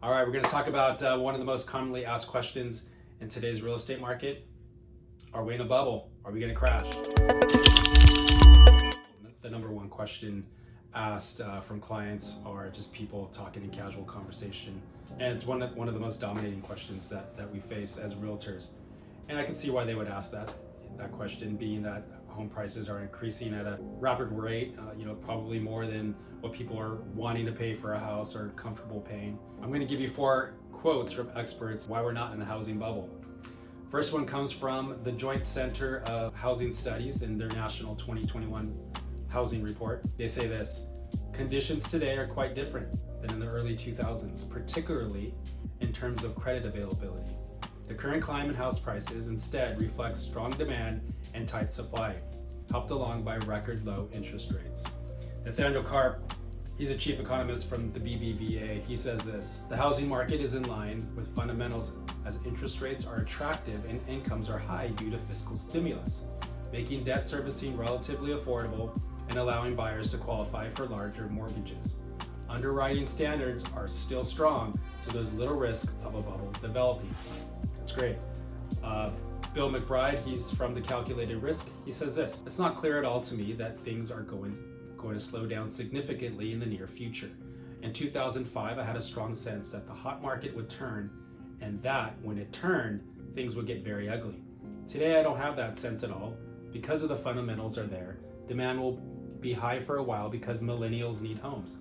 All right, we're going to talk about one of the most commonly asked questions in today's real estate market. Are we in a bubble? Are we going to crash? The number one question asked from clients or just people talking in casual conversation. And it's one of the most dominating questions that we face as realtors. And I can see why they would ask that question, being that home prices are increasing at a rapid rate, probably more than what people are wanting to pay for a house or comfortable paying. I'm going to give you 4 quotes from experts why we're not in a housing bubble. First one comes from the Joint Center of Housing Studies in their National 2021 Housing Report. They say this: conditions today are quite different than in the early 2000s, particularly in terms of credit availability. The current climb in house prices instead reflects strong demand and tight supply, helped along by record low interest rates. Nathaniel Karp, he's a chief economist from the BBVA. He says this: the housing market is in line with fundamentals as interest rates are attractive and incomes are high due to fiscal stimulus, making debt servicing relatively affordable and allowing buyers to qualify for larger mortgages. Underwriting standards are still strong, so there's little risk of a bubble developing. That's great. Bill McBride, he's from the Calculated Risk. He says this: it's not clear at all to me that things are going to slow down significantly in the near future. In 2005, I had a strong sense that the hot market would turn, and that when it turned, things would get very ugly. Today, I don't have that sense at all because of the fundamentals are there. Demand will be high for a while because millennials need homes.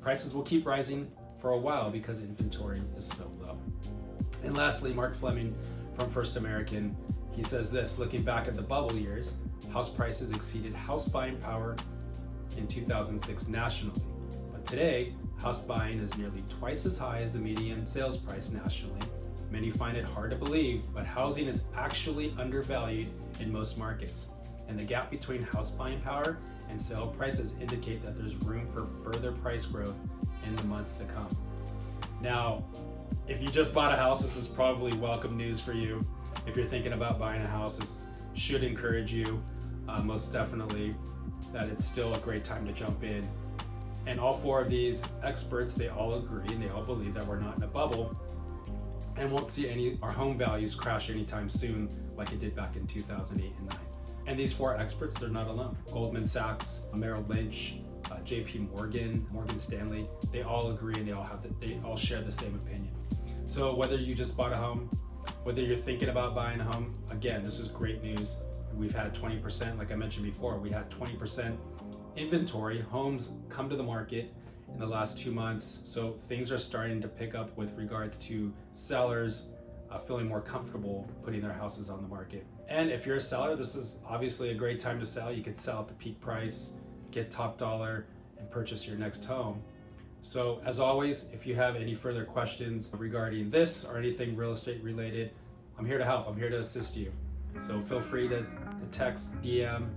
Prices will keep rising for a while because inventory is so low. And lastly, Mark Fleming from First American, he says this: looking back at the bubble years, house prices exceeded house buying power in 2006 nationally. But today, house buying is nearly twice as high as the median sales price nationally. Many find it hard to believe, but housing is actually undervalued in most markets. And the gap between house buying power and sale prices indicate that there's room for further price growth in the months to come. Now, if you just bought a house, this is probably welcome news for you. If you're thinking about buying a house, this should encourage you most definitely that it's still a great time to jump in. And all 4 of these experts, they all agree and they all believe that we're not in a bubble and won't see our home values crash anytime soon like it did back in 2008 and 9. And these 4 experts, they're not alone. Goldman Sachs, Merrill Lynch, JP Morgan, Morgan Stanley, they all agree and they all share the same opinion. So whether you just bought a home, whether you're thinking about buying a home, again, this is great news. We've had 20%, like I mentioned before, we had 20% inventory homes come to the market in the last 2 months. So things are starting to pick up with regards to sellers feeling more comfortable putting their houses on the market. And if you're a seller, this is obviously a great time to sell. You could sell at the peak price, get top dollar, and purchase your next home. So as always, if you have any further questions regarding this or anything real estate related, I'm here to help. I'm here to assist you. So feel free to text, DM,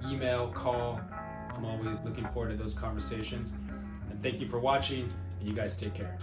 email, call. I'm always looking forward to those conversations. And thank you for watching, and you guys take care.